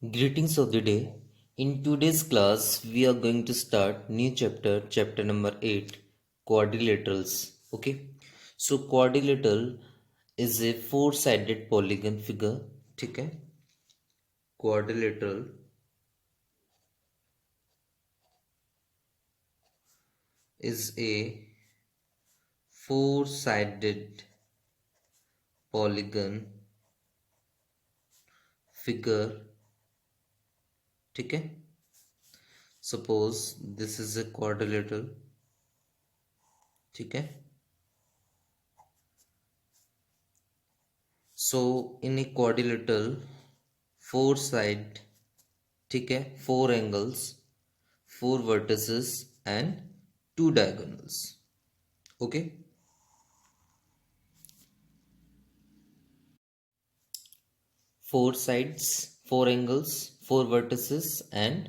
Greetings of the day. In today's class, we are going to start new chapter, chapter number 8, quadrilaterals. Okay. So quadrilateral is a four-sided polygon figure. Okay. Quadrilateral is a four-sided polygon figure. Okay. Suppose this is a quadrilateral. Okay. So in a quadrilateral, four side, ठीक है, four angles, four vertices and two diagonals. Okay. Four sides, four angles, four vertices and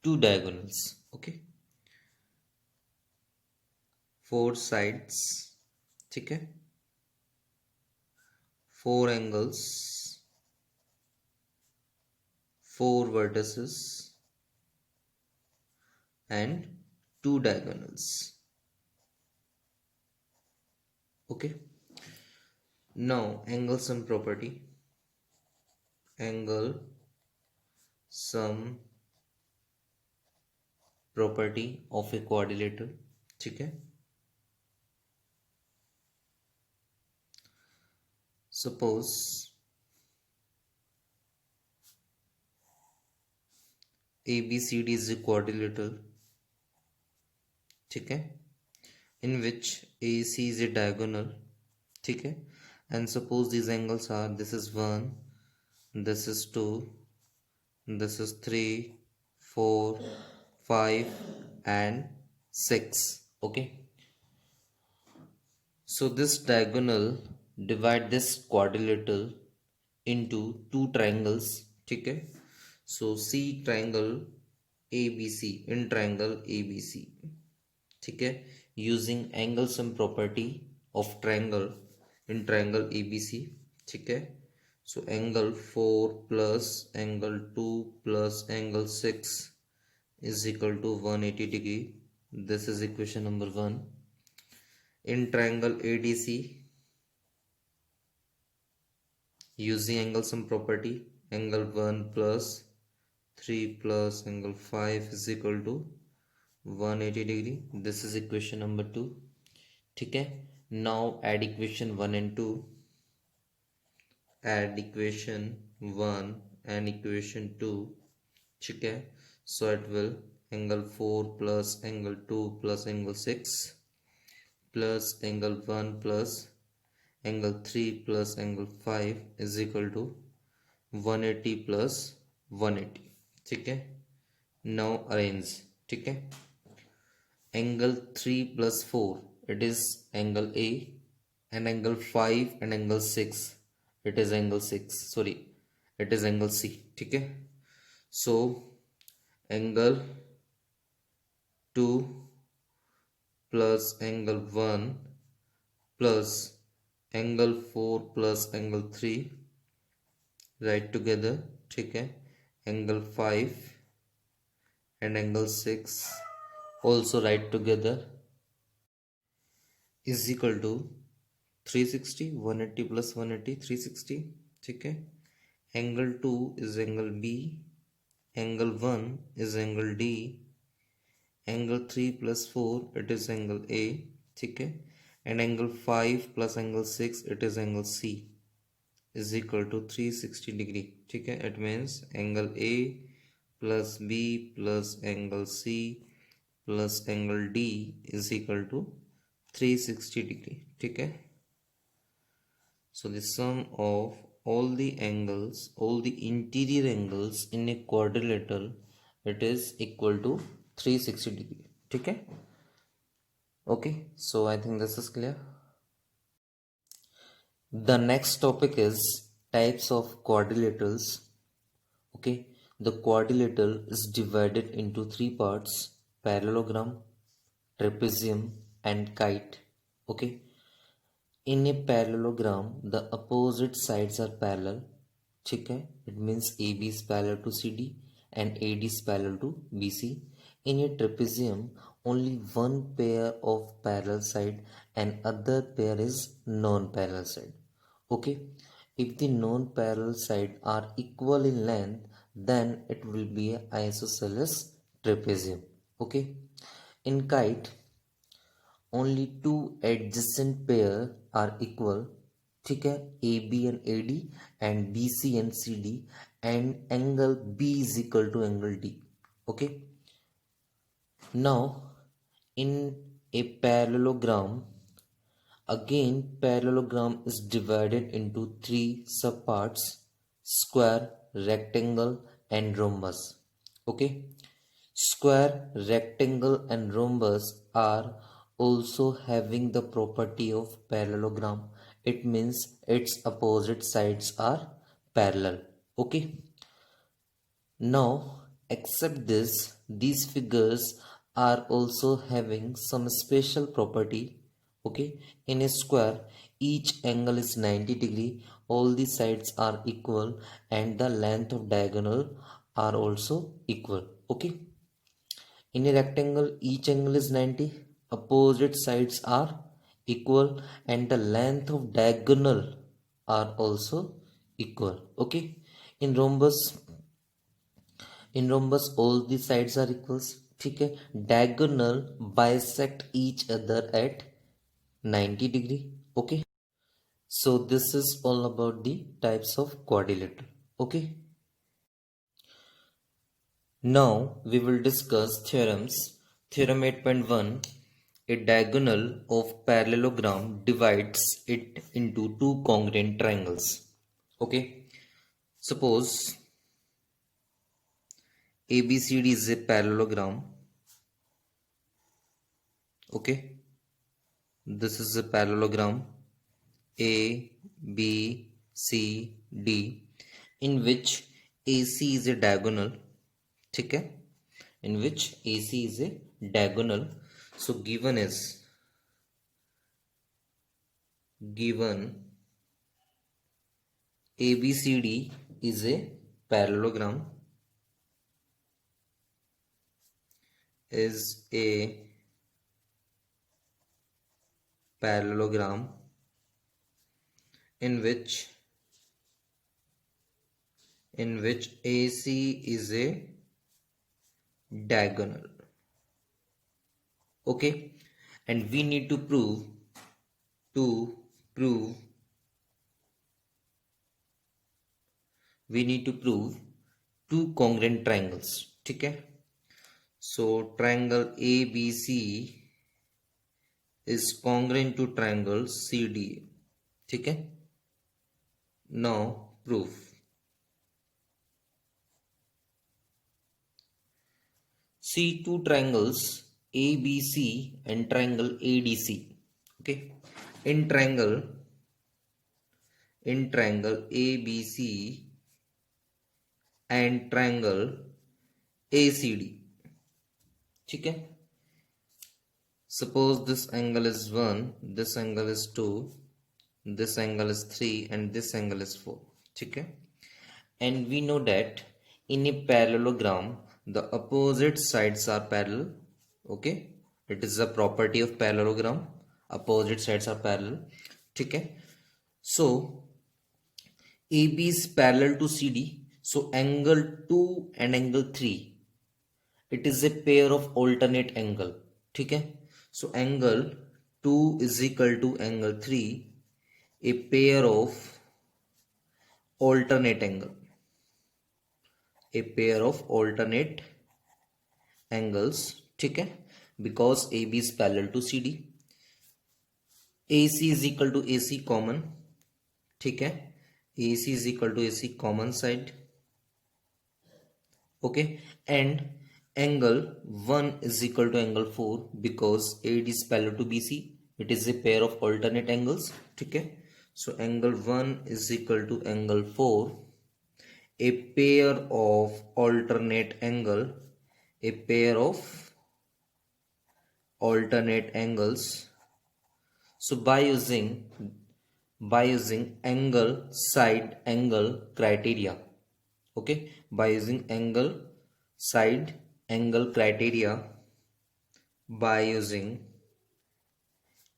two diagonals. Okay. Four sides, ठीक है, four angles, four vertices and two diagonals. Okay. Now angle sum property. Angle sum property of a quadrilateral. ठीक है. Suppose ABCD is a quadrilateral, ठीक है, in which AC is a diagonal, ठीक है, and suppose these angles are, this is 1, this is 2, this is 3, 4, 5 and 6. Okay. So this diagonal divide this quadrilateral into two triangles, ठीक है. So C triangle ABC in triangle ABC, ठीक है, using angle sum property of triangle in triangle ABC, ठीक है. So angle 4 plus angle 2 plus angle 6 is equal to 180 degree. This is equation number 1. In triangle ADC, using angle sum property, angle 1 plus 3 plus angle 5 is equal to 180 degree. This is equation number 2. ठीक है. Now add equation 1 and 2. Add equation 1 and equation 2. ठीक है. So it will angle 4 plus angle 2 plus angle 6 plus angle 1 plus angle 3 plus angle 5 is equal to 180 plus 180. ठीक है. Now arrange. ठीक है. Angle 3 plus 4 it is angle A, and angle 5 and angle 6 it is angle 6, sorry, it is angle C. ठीक है. So angle 2 plus angle 1 plus angle 4 plus angle 3 write together, ठीक है, angle 5 and angle 6 also write together is equal to 360, 180 plus 180, 360, ठीक है. Angle 2 is angle B, angle 1 is angle D, angle 3 plus 4 it is angle A, ठीक है, and angle 5 plus angle 6 it is angle C is equal to 360 degree. ठीक है. It means angle A plus B plus angle C plus angle D is equal to 360 degree. ठीक है. So the sum of all the angles, all the interior angles in a quadrilateral, it is equal to 360 degree. ठीक है. Okay, so I think this is clear. The next topic is types of quadrilaterals. Okay, the quadrilateral is divided into three parts: parallelogram, trapezium and kite. Okay. In a parallelogram, the opposite sides are parallel ठीक है, it means AB is parallel to CD and AD is parallel to BC. In a trapezium, only one pair of parallel side and other pair is non-parallel side. Okay, if the non-parallel side are equal in length, then it will be a isosceles trapezium. Okay, in kite, only two adjacent pair are equal. ठीक है, A B and A D and B C and C D and angle B is equal to angle D. Okay, now in a parallelogram, again parallelogram is divided into three subparts: square, rectangle and rhombus. Okay, square, rectangle and rhombus are also having the property of parallelogram. It means its opposite sides are parallel. Okay, now except this, these figures are also having some special property. Okay, in a square, each angle is 90 degree, all the sides are equal and the length of diagonal are also equal. Okay, in a rectangle, each angle is 90, opposite sides are equal and the length of diagonal are also equal. Okay, in rhombus, all the sides are equals. ठीक है, diagonal bisect each other at 90 degree. Okay, so this is all about the types of quadrilateral. Okay, now we will discuss theorems. Theorem 8.1, a diagonal of parallelogram divides it into two congruent triangles. Okay, suppose ABCD is a parallelogram. Okay, this is a parallelogram A B C D in which AC is a diagonal. ठीक है, in which AC is a diagonal. So given ABCD is a parallelogram, in which AC is a diagonal. Okay, and we need to prove two congruent triangles. ठीक है, so triangle ABC is congruent to triangle CDA. ठीक है, now proof. See two triangles ABC and triangle ADC. Okay, in triangle ABC and triangle ACD. ठीक है, suppose this angle is 1, this angle is 2, this angle is 3 and this angle is 4. ठीक है, and we know that in a parallelogram the opposite sides are parallel. Okay, it is a property of parallelogram, opposite sides are parallel. ठीक है, so AB is parallel to CD, so angle 2 and angle 3, it is a pair of alternate angle. ठीक है, so angle 2 is equal to angle 3, a pair of alternate angle, angles. ठीक है, because AB is parallel to CD. AC is equal to AC common. ठीक है, AC is equal to AC common side. Okay, and angle 1 is equal to angle 4 because AD is parallel to BC. It is a pair of alternate angles. ठीक है, so angle 1 is equal to angle 4, a pair of alternate angles. So by using by using angle side angle criteria. Okay, by using angle side angle criteria, by using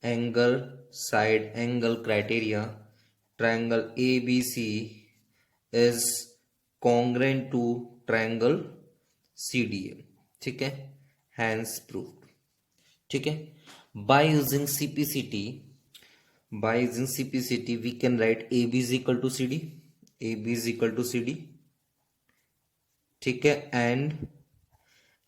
angle side angle criteria, triangle ABC is congruent to triangle CDA. ठीक है, hence proved. ठीक है, by using CPCT, by using CPCT we can write AB is equal to CD, AB is equal to CD. ठीक है, and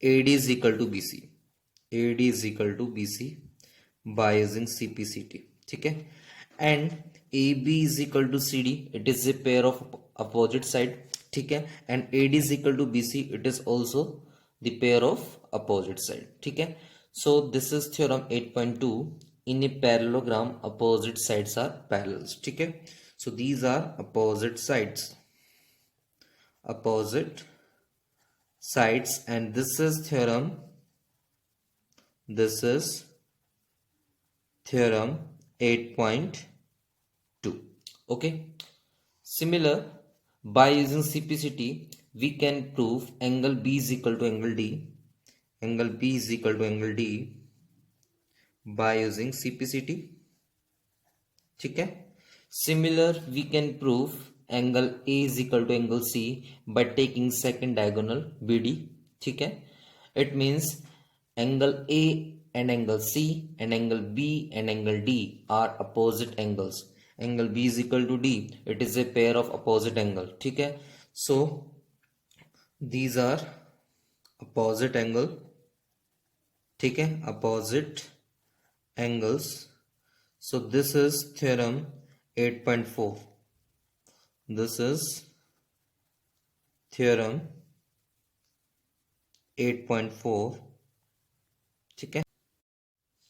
AD is equal to BC, AD is equal to BC by using CPCT. ठीक है, and AB is equal to CD, it is a pair of opposite side. ठीक है, and AD is equal to BC, it is also the pair of opposite side. ठीक है, so this is theorem 8.2. In a parallelogram opposite sides are parallels. ठीक है, so these are opposite sides, opposite sides, and this is theorem, this is theorem 8.2. okay, similar, by using CPCT we can prove angle B is equal to angle D, angle B is equal to angle D by using CPCT. ठीक है, similar we can prove angle A is equal to angle C by taking second diagonal BD. ठीक है, it means angle A and angle C and angle B and angle D are opposite angles. Angle B is equal to D, it is a pair of opposite angle. ठीक है, so these are opposite angle. ठीक है, opposite angles. So this is theorem 8.4. This is theorem 8.4. ठीक है,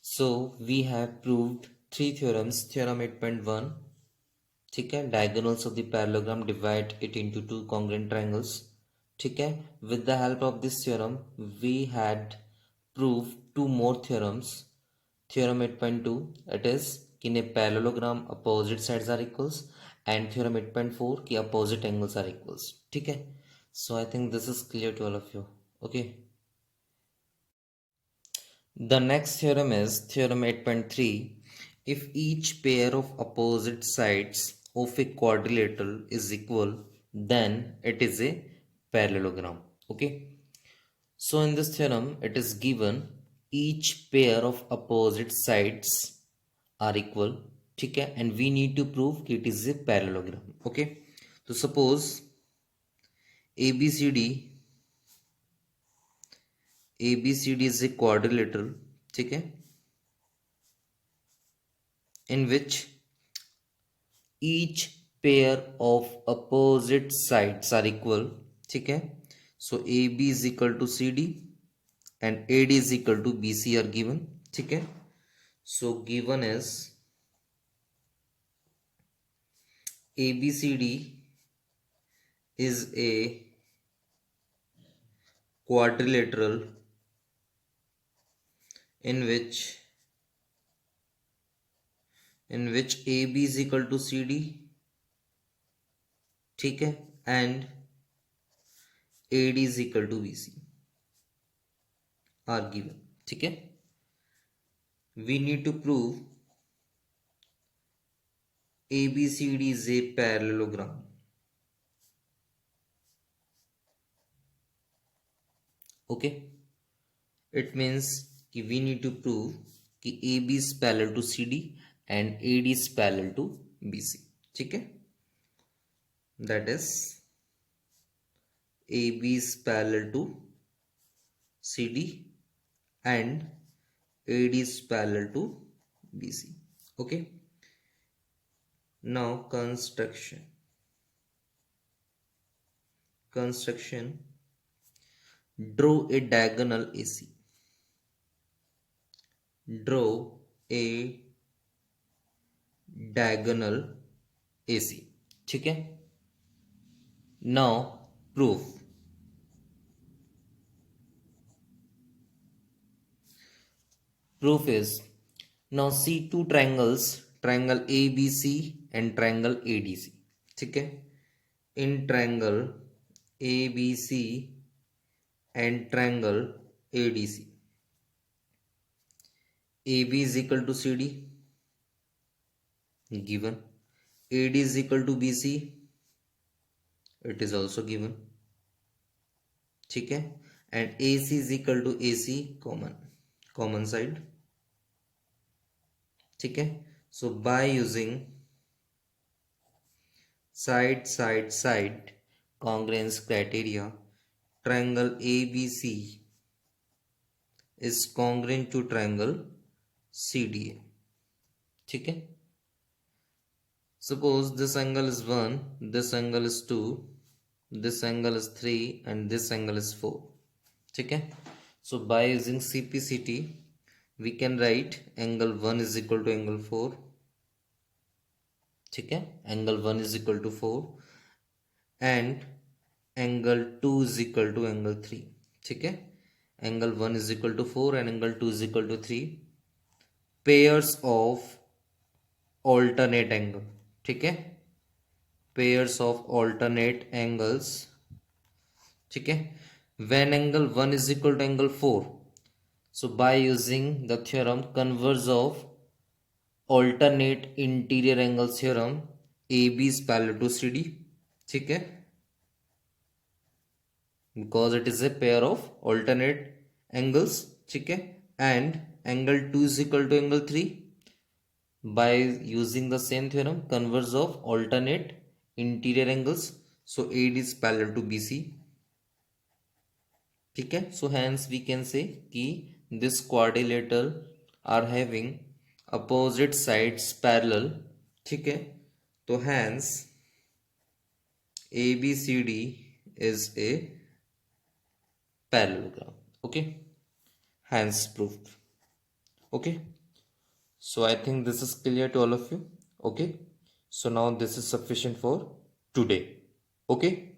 so we have proved three theorems. Theorem 8.1, ठीक है, diagonals of the parallelogram divide it into two congruent triangles. ठीक है, with the help of this theorem we had proved two more theorems. Theorem 8.2, it is in a parallelogram opposite sides are equals, and theorem 8.4 ki opposite angles are equals. ठीक है, so I think this is clear to all of you. Okay, the next theorem is theorem 8.3. If each pair of opposite sides of a quadrilateral is equal, then it is a parallelogram. Okay, so in this theorem it is given each pair of opposite sides are equal. ठीक है, and we need to prove कि it is a parallelogram. okay, तो suppose ABCD is a quadrilateral. ठीक है, in which each pair of opposite sides are equal. ठीक है, so AB is equal to CD and AD is equal to BC are given. ठीक है, so given is ABCD is a quadrilateral in which AB is equal to CD. ठीक है, and AD is equal to BC are given. ठीक है, we need to prove ABCD is a parallelogram. okay, it means कि we need to prove कि AB is parallel to CD and AD is parallel to BC. ठीक है, that is AB is parallel to CD and AD is parallel to BC. okay, now construction. Draw a diagonal AC. Draw a diagonal AC. ठीक है, now proof. Proof is, now see two triangles triangle ABC and triangle ADC। ठीक है, in triangle ABC and triangle ADC, AB is equal to CD given, AD is equal to BC, it is also given। ठीक है, and AC is equal to AC, common side. ठीक है, so by using side congruence criteria, triangle ABC is congruent to triangle CDA। ठीक है, suppose this angle is 1, this angle is 2, this angle is 3 and this angle is 4। ठीक है, so by using CPCT we can write angle 1 is equal to angle 4। ठीक है, angle 1 is equal to 4 and angle 2 is equal to angle 3। ठीक है, angle 1 is equal to 4 and angle 2 is equal to 3, pairs of alternate angle। ठीक है, pairs of alternate angles। ठीक है, when angle 1 is equal to angle 4, so by using the theorem converse of alternate interior angle theorem, AB is parallel to CD। ठीक है, because it is a pair of alternate angles। ठीक है, and angle 2 is equal to angle 3, by using the same theorem converse of alternate interior angles, so AD is parallel to BC। ठीक है, so hence we can say कि this quadrilateral are having opposite sides parallel। ठीक है, तो hence ABCD is a parallelogram। okay, hence proved। okay, so I think this is clear to all of you। okay, so now this is sufficient for today। okay।